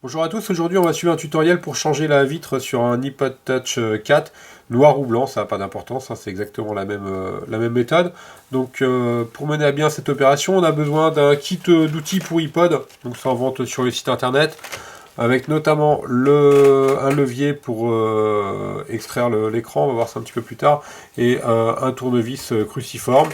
Bonjour à tous, aujourd'hui on va suivre un tutoriel pour changer la vitre sur un iPod Touch 4, noir ou blanc, ça n'a pas d'importance, hein, c'est exactement la même méthode. Donc pour mener à bien cette opération, on a besoin d'un kit d'outils pour iPod, donc ça en vente sur le site internet, avec notamment un levier pour extraire l'écran, on va voir ça un petit peu plus tard, et un tournevis cruciforme.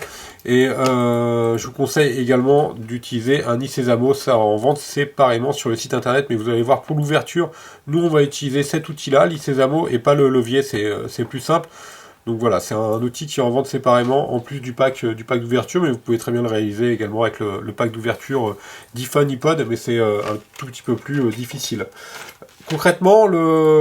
Et je vous conseille également d'utiliser un iSesamo, ça en vente séparément sur le site internet, mais vous allez voir pour l'ouverture, nous on va utiliser cet outil-là, l'iSesamo, et pas le levier, c'est plus simple. Donc voilà, c'est un outil qui est en vente séparément, en plus du pack d'ouverture, mais vous pouvez très bien le réaliser également avec le pack d'ouverture d'iPhone, iPod, mais c'est un tout petit peu plus difficile. Concrètement,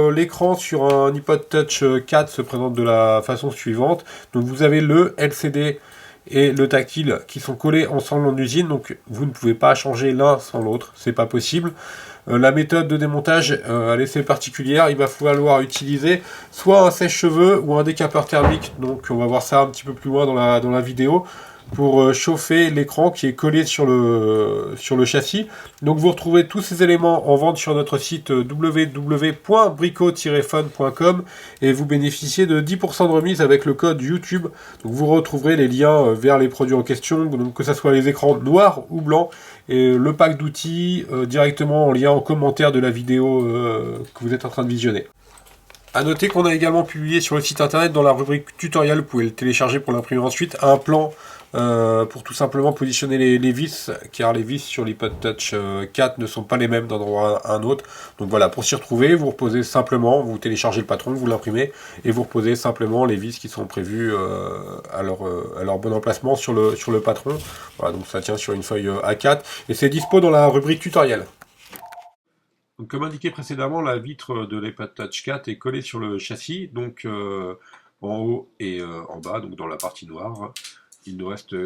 l'écran sur un iPod Touch 4 se présente de la façon suivante. Donc vous avez le LCD et le tactile qui sont collés ensemble en usine, donc vous ne pouvez pas changer l'un sans l'autre, c'est pas possible. La méthode de démontage, elle est assez particulière, il va falloir utiliser soit un sèche-cheveux ou un décapeur thermique, donc on va voir ça un petit peu plus loin dans la vidéo, pour chauffer l'écran qui est collé sur le châssis. Donc vous retrouvez tous ces éléments en vente sur notre site www.brico-phone.com et vous bénéficiez de 10% de remise avec le code YouTube. Donc vous retrouverez les liens vers les produits en question, donc que ce soit les écrans noirs ou blancs, et le pack d'outils directement en lien en commentaire de la vidéo que vous êtes en train de visionner. A noter qu'on a également publié sur le site internet dans la rubrique tutoriel, vous pouvez le télécharger pour l'imprimer ensuite, un plan pour tout simplement positionner les vis, car les vis sur l'iPod Touch 4 ne sont pas les mêmes d'un endroit à un autre. Donc voilà, pour s'y retrouver, vous reposez simplement, vous téléchargez le patron, vous l'imprimez, et vous reposez simplement les vis qui sont prévues à leur bon emplacement sur le patron. Voilà, donc ça tient sur une feuille A4, et c'est dispo dans la rubrique tutoriel. Donc, comme indiqué précédemment, la vitre de l'iPod Touch 4 est collée sur le châssis, donc en haut et en bas, donc dans la partie noire. Il nous reste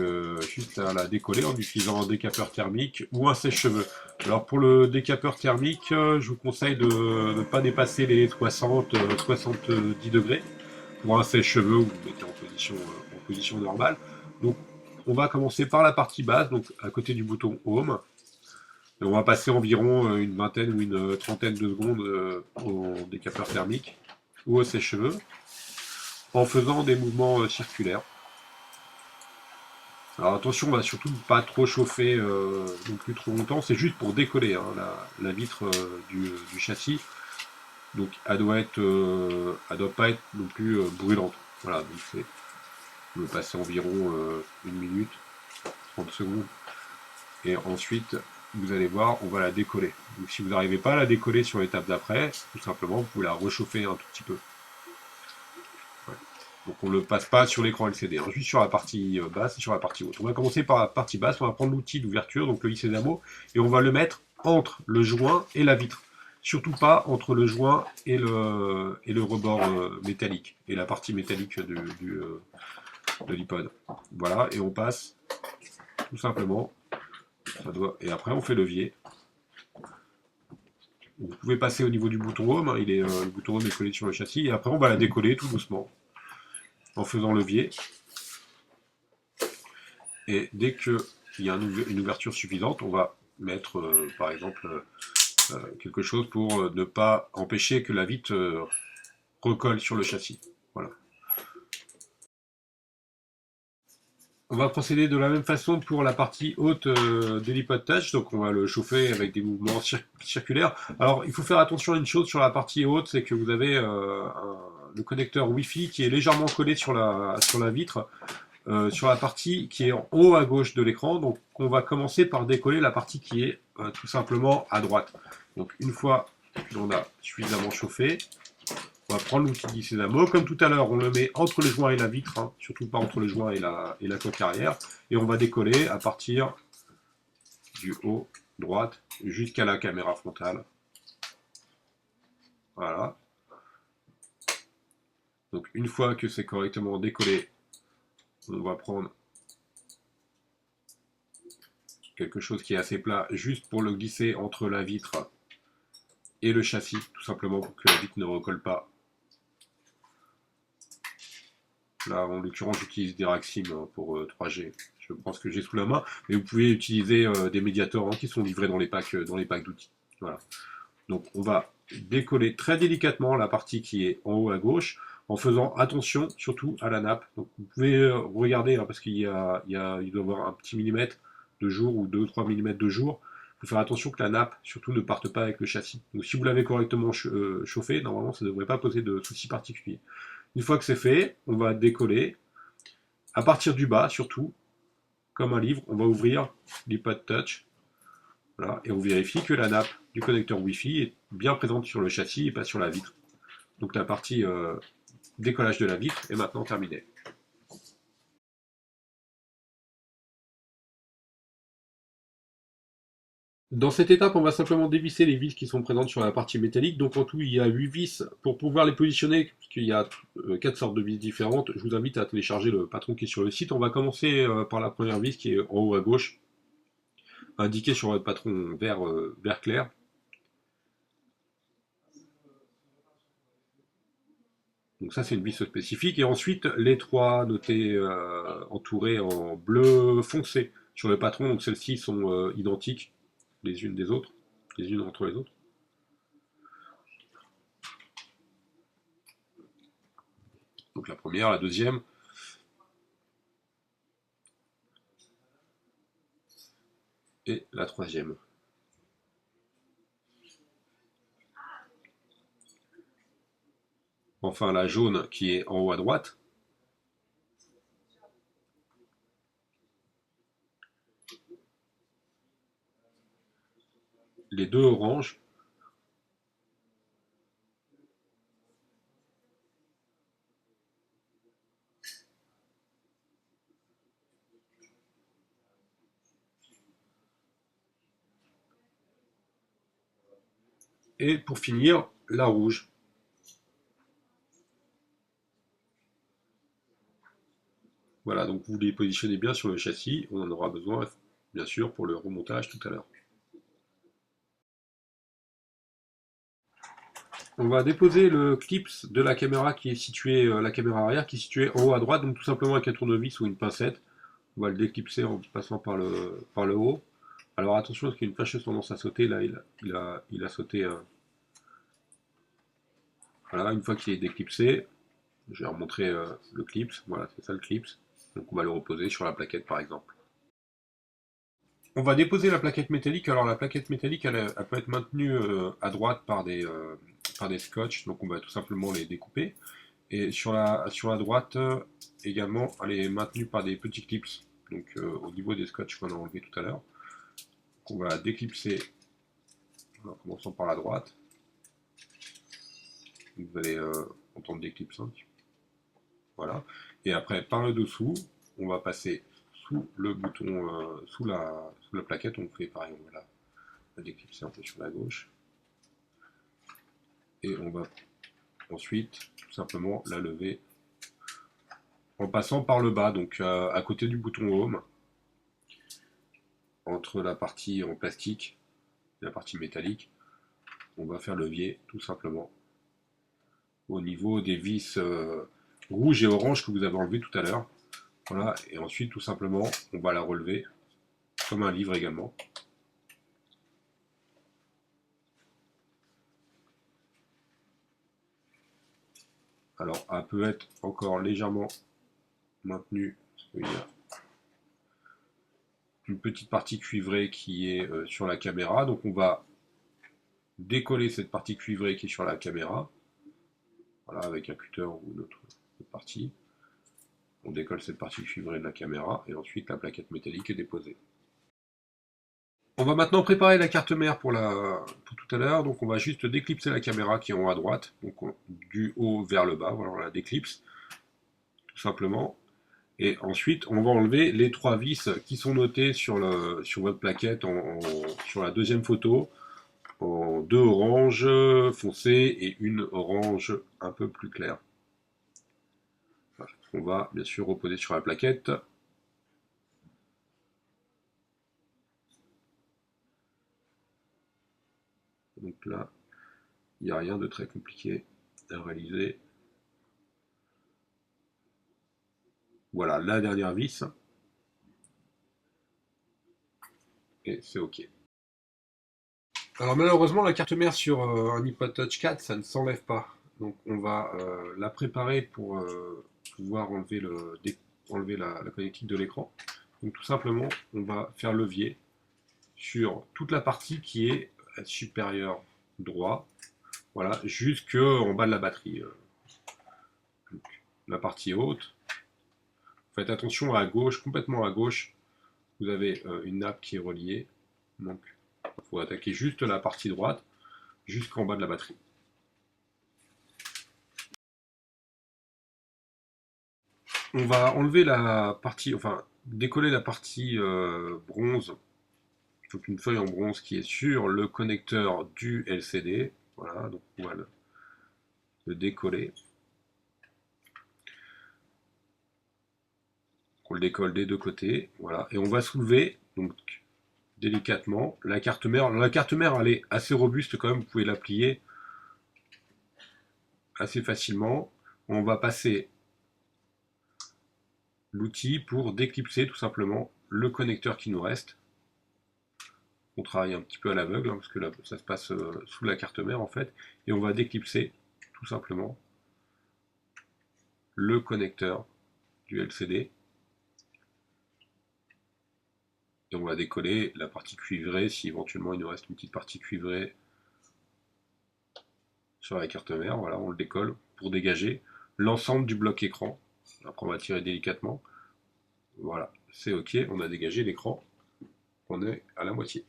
juste à la décoller en utilisant un décapeur thermique ou un sèche-cheveux. Alors pour le décapeur thermique, je vous conseille de ne pas dépasser les 60-70 degrés. Pour un sèche-cheveux, vous le mettez en position normale. Donc on va commencer par la partie basse, donc à côté du bouton Home. Et on va passer environ une vingtaine ou une trentaine de secondes au décapeur thermique ou au sèche-cheveux en faisant des mouvements circulaires. Alors attention, on va surtout ne pas trop chauffer non plus trop longtemps, c'est juste pour décoller hein, la vitre du châssis. Donc elle doit pas être non plus brûlante. Voilà, donc c'est on va passer environ une minute, 30 secondes. Et ensuite, vous allez voir, on va la décoller. Donc si vous n'arrivez pas à la décoller sur l'étape d'après, tout simplement, vous pouvez la réchauffer un tout petit peu. Ouais. Donc on ne le passe pas sur l'écran LCD, hein, juste sur la partie basse et sur la partie haute. On va commencer par la partie basse, on va prendre l'outil d'ouverture, donc le iSesamo, et on va le mettre entre le joint et la vitre. Surtout pas entre le joint et le rebord métallique, et la partie métallique de l'iPod. Voilà, et on passe tout simplement. Et après on fait levier. Vous pouvez passer au niveau du bouton Home, hein, le bouton Home est collé sur le châssis, et après on va la décoller tout doucement en faisant levier. Et dès qu'il y a une ouverture suffisante, on va mettre par exemple quelque chose pour ne pas empêcher que la vitre recolle sur le châssis. Voilà. On va procéder de la même façon pour la partie haute de l'iPod Touch, donc on va le chauffer avec des mouvements circulaires. Alors il faut faire attention à une chose sur la partie haute, c'est que vous avez le connecteur Wi-Fi qui est légèrement collé sur la vitre, sur la partie qui est en haut à gauche de l'écran. Donc on va commencer par décoller la partie qui est tout simplement à droite. Donc une fois qu'on a suffisamment chauffé, on va prendre l'outil d'iSesamo. Comme tout à l'heure, on le met entre le joint et la vitre, hein, surtout pas entre le joint et la coque arrière. Et on va décoller à partir du haut droite jusqu'à la caméra frontale. Voilà. Donc une fois que c'est correctement décollé, on va prendre quelque chose qui est assez plat, juste pour le glisser entre la vitre et le châssis, tout simplement pour que la vitre ne recolle pas. Là, en l'occurrence, j'utilise des Raxim pour 3G. Je pense que j'ai sous la main, mais vous pouvez utiliser des médiators hein, qui sont livrés dans les packs d'outils. Voilà. Donc on va décoller très délicatement la partie qui est en haut à gauche, en faisant attention surtout à la nappe. Donc vous pouvez regarder, hein, parce il doit y avoir un petit millimètre de jour ou 2-3 millimètres de jour. Il faut faire attention que la nappe surtout ne parte pas avec le châssis. Donc si vous l'avez correctement chauffé, normalement ça ne devrait pas poser de soucis particuliers. Une fois que c'est fait, on va décoller. À partir du bas surtout, comme un livre, on va ouvrir l'iPod Touch. Voilà, et on vérifie que la nappe du connecteur Wi-Fi est bien présente sur le châssis et pas sur la vitre. Donc la partie décollage de la vitre est maintenant terminée. Dans cette étape, on va simplement dévisser les vis qui sont présentes sur la partie métallique. Donc en tout, il y a 8 vis pour pouvoir les positionner, puisqu'il y a 4 sortes de vis différentes. Je vous invite à télécharger le patron qui est sur le site. On va commencer par la première vis qui est en haut à gauche, indiquée sur votre patron vert clair. Donc ça, c'est une vis spécifique. Et ensuite, les trois notés entourés en bleu foncé sur le patron. Donc celles-ci sont identiques les unes des autres, les unes entre les autres. Donc la première, la deuxième et la troisième. Enfin la jaune qui est en haut à droite. Les deux oranges. Et pour finir, la rouge. Voilà, donc vous les positionnez bien sur le châssis. On en aura besoin, bien sûr, pour le remontage tout à l'heure. On va déposer le clips de la caméra qui est situé, la caméra arrière qui est située en haut à droite, donc tout simplement avec un tournevis ou une pincette. On va le déclipser en passant par le haut. Alors attention parce qu'il y a une fâcheuse tendance à sauter, là il a sauté. Voilà, une fois qu'il est déclipsé, je vais remontrer le clips, voilà c'est ça le clips. Donc on va le reposer sur la plaquette par exemple. On va déposer la plaquette métallique. Alors la plaquette métallique, elle peut être maintenue à droite par des scotch, donc on va tout simplement les découper. Et sur la droite également, elle est maintenue par des petits clips, donc au niveau des scotch qu'on a enlevé tout à l'heure. On va déclipser en commençant par la droite. Donc, vous allez entendre des clips 5. Voilà. Et après, par le dessous, on va passer sous le bouton, sous la plaquette, on fait pareil, on va la déclipser un peu sur la gauche. Et on va ensuite tout simplement la lever en passant par le bas, donc à côté du bouton Home, entre la partie en plastique et la partie métallique, on va faire levier tout simplement au niveau des vis rouges et oranges que vous avez enlevées tout à l'heure. Voilà, et ensuite tout simplement on va la relever comme un livre également. Alors elle peut être encore légèrement maintenue, parce qu'il y a une petite partie cuivrée qui est sur la caméra, donc on va décoller cette partie cuivrée qui est sur la caméra, voilà, avec un cutter ou une autre partie. On décolle cette partie cuivrée de la caméra et ensuite la plaquette métallique est déposée. On va maintenant préparer la carte mère pour tout à l'heure. Donc on va juste déclipser la caméra qui est en haut à droite, donc du haut vers le bas, voilà, on la déclipse tout simplement. Et ensuite on va enlever les trois vis qui sont notées sur votre plaquette sur la deuxième photo, en deux oranges foncées et une orange un peu plus claire. On va bien sûr reposer sur la plaquette. Donc là, il n'y a rien de très compliqué à réaliser. Voilà la dernière vis. Et c'est OK. Alors malheureusement, la carte mère sur un iPod Touch 4, ça ne s'enlève pas. Donc on va la préparer pour pouvoir enlever, enlever la connectique de l'écran. Donc tout simplement, on va faire levier sur toute la partie qui est supérieure droit, voilà, jusque en bas de la batterie. Donc, la partie haute. Faites attention à gauche, complètement à gauche, vous avez une nappe qui est reliée. Donc il faut attaquer juste la partie droite jusqu'en bas de la batterie. On va enlever la partie, enfin décoller la partie bronze, donc une feuille en bronze qui est sur le connecteur du LCD. Voilà, donc on va le décoller. On le décolle des deux côtés, voilà, et on va soulever donc délicatement la carte mère. La carte mère, elle est assez robuste quand même, vous pouvez la plier assez facilement. On va passer l'outil pour déclipser tout simplement le connecteur qui nous reste. On travaille un petit peu à l'aveugle, hein, parce que là, ça se passe sous la carte mère en fait, et on va déclipser tout simplement le connecteur du LCD. Et on va décoller la partie cuivrée, si éventuellement il nous reste une petite partie cuivrée sur la carte mère. Voilà, on le décolle pour dégager l'ensemble du bloc écran. Après on va tirer délicatement. Voilà, c'est ok, on a dégagé l'écran. On est à la moitié.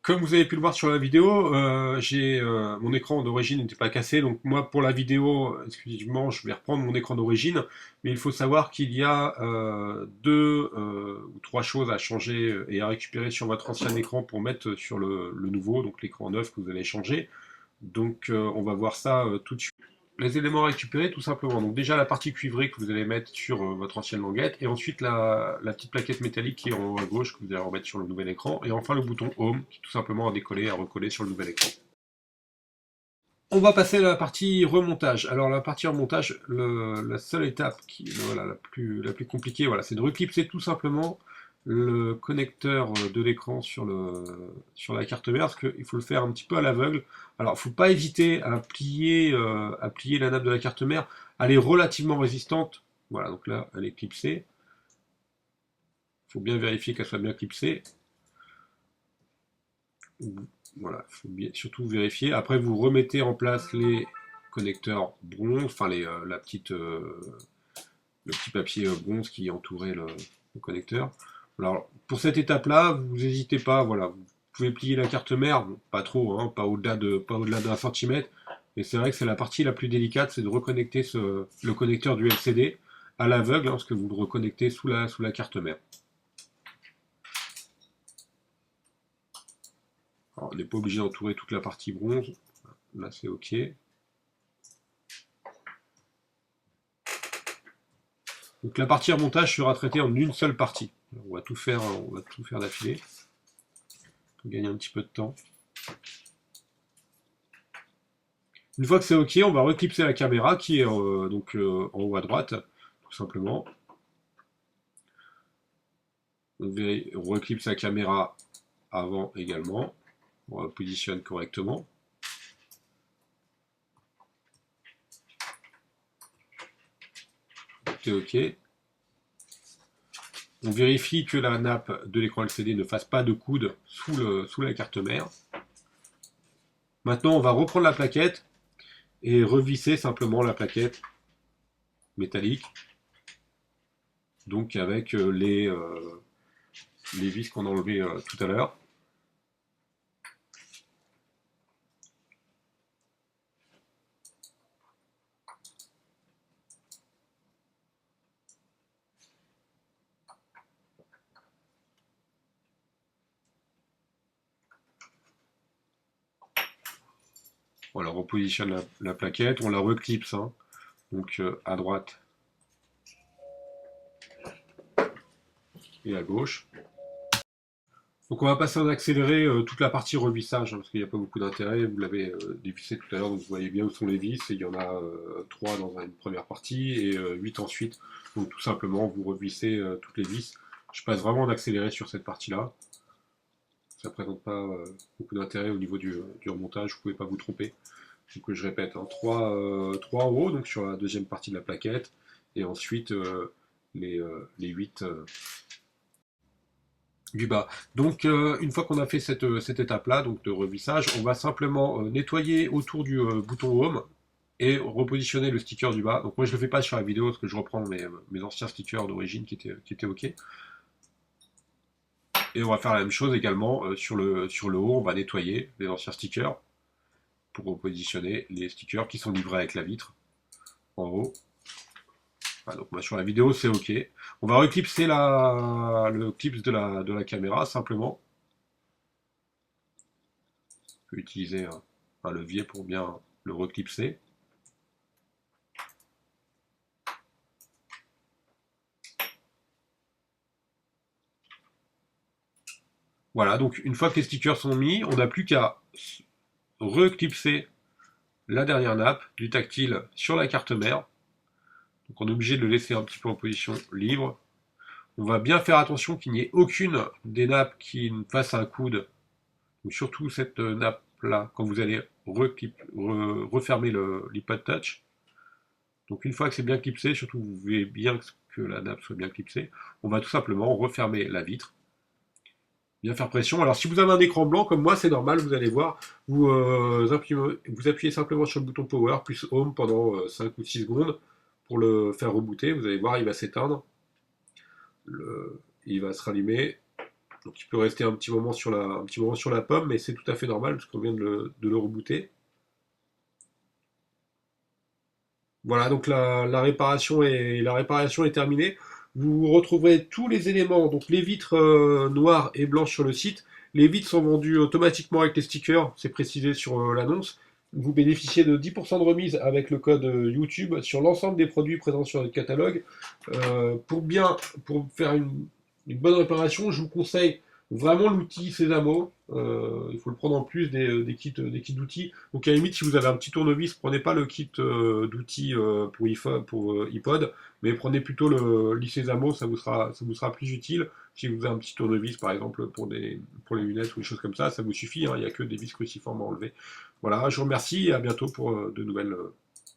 Comme vous avez pu le voir sur la vidéo, mon écran d'origine n'était pas cassé, donc moi pour la vidéo, exclusivement, je vais reprendre mon écran d'origine, mais il faut savoir qu'il y a deux ou trois choses à changer et à récupérer sur votre ancien écran pour mettre sur le nouveau, donc l'écran neuf que vous allez changer. Donc on va voir ça tout de suite. Les éléments récupérés tout simplement. Donc déjà la partie cuivrée que vous allez mettre sur votre ancienne languette, et ensuite la petite plaquette métallique qui est en haut à gauche que vous allez remettre sur le nouvel écran, et enfin le bouton Home qui est tout simplement à décoller, à recoller sur le nouvel écran. On va passer à la partie remontage. Alors la partie remontage, la seule étape qui voilà, la plus compliquée, voilà, c'est de reclipser tout simplement le connecteur de l'écran sur la carte mère, parce qu'il faut le faire un petit peu à l'aveugle. Alors il ne faut pas hésiter à plier la nappe de la carte mère. Elle est relativement résistante. Voilà, donc là elle est clipsée. Il faut bien vérifier qu'elle soit bien clipsée. Voilà, il faut bien, surtout vérifier. Après, vous remettez en place les connecteurs bronze, enfin le petit papier bronze qui entourait le connecteur. Alors, pour cette étape-là, vous n'hésitez pas, voilà, vous pouvez plier la carte mère, bon, pas trop, hein, pas au-delà d'un centimètre. Et c'est vrai que c'est la partie la plus délicate, c'est de reconnecter le connecteur du LCD à l'aveugle, hein, parce que vous le reconnectez sous la carte mère. Alors, on n'est pas obligé d'entourer toute la partie bronze. Là, c'est OK. Donc la partie remontage sera traitée en une seule partie. On va tout faire d'affilée. Pour gagner un petit peu de temps. Une fois que c'est OK, on va reclipser la caméra qui est donc en haut à droite, tout simplement. On reclipse la caméra avant également. On la positionne correctement. C'est OK. On vérifie que la nappe de l'écran LCD ne fasse pas de coude sous la carte mère. Maintenant, on va reprendre la plaquette et revisser simplement la plaquette métallique. Donc avec les vis qu'on a enlevées tout à l'heure. Voilà, on repositionne la plaquette, on la reclipse, hein, donc à droite et à gauche. Donc on va passer en accéléré toute la partie revissage, hein, parce qu'il n'y a pas beaucoup d'intérêt, vous l'avez dévissé tout à l'heure, donc vous voyez bien où sont les vis, et il y en a 3 dans une première partie, et 8 ensuite, donc tout simplement vous revissez toutes les vis. Je passe vraiment en accéléré sur cette partie-là. ça présente pas beaucoup d'intérêt au niveau du remontage, vous pouvez pas vous tromper. Donc je répète, hein, 3 en haut, donc sur la deuxième partie de la plaquette, et ensuite les 8 du bas. Donc une fois qu'on a fait cette étape-là, donc de revissage, on va simplement nettoyer autour du bouton Home et repositionner le sticker du bas. Donc moi je le fais pas sur la vidéo parce que je reprends mes anciens stickers d'origine qui étaient OK. Et on va faire la même chose également sur le haut, on va nettoyer les anciens stickers pour repositionner les stickers qui sont livrés avec la vitre en haut. Voilà, donc moi, sur la vidéo c'est OK. On va reclipser le clips de la caméra simplement. On peut utiliser un levier pour bien le reclipser. Voilà, donc une fois que les stickers sont mis, on n'a plus qu'à reclipser la dernière nappe du tactile sur la carte mère. Donc on est obligé de le laisser un petit peu en position libre. On va bien faire attention qu'il n'y ait aucune des nappes qui fasse un coude. Donc surtout cette nappe là, quand vous allez refermer l'iPod Touch. Donc une fois que c'est bien clipsé, surtout vous voulez bien que la nappe soit bien clipsée, on va tout simplement refermer la vitre, bien faire pression. Alors si vous avez un écran blanc comme moi, c'est normal, vous allez voir, vous appuyez simplement sur le bouton Power plus Home pendant 5 ou 6 secondes pour le faire rebooter. Vous allez voir, il va s'éteindre, il va se rallumer. Donc il peut rester un petit moment sur la pomme, mais c'est tout à fait normal parce qu'on vient de le rebooter. Voilà, donc la réparation est terminée. Vous retrouverez tous les éléments, donc les vitres noires et blanches sur le site. Les vitres sont vendues automatiquement avec les stickers, c'est précisé sur l'annonce. Vous bénéficiez de 10% de remise avec le code YouTube sur l'ensemble des produits présents sur notre catalogue. Pour faire une bonne réparation, je vous conseille vraiment l'outil Sésamo. Il faut le prendre en plus des kits d'outils. Donc à la limite, si vous avez un petit tournevis, prenez pas le kit d'outils pour iPod, mais prenez plutôt l'Isésamo, ça vous sera plus utile. Si vous avez un petit tournevis, par exemple, pour les lunettes ou des choses comme ça vous suffit, hein, il n'y a que des vis cruciformes à enlever. Voilà, je vous remercie et à bientôt pour de nouvelles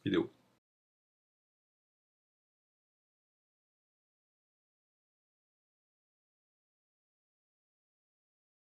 vidéos.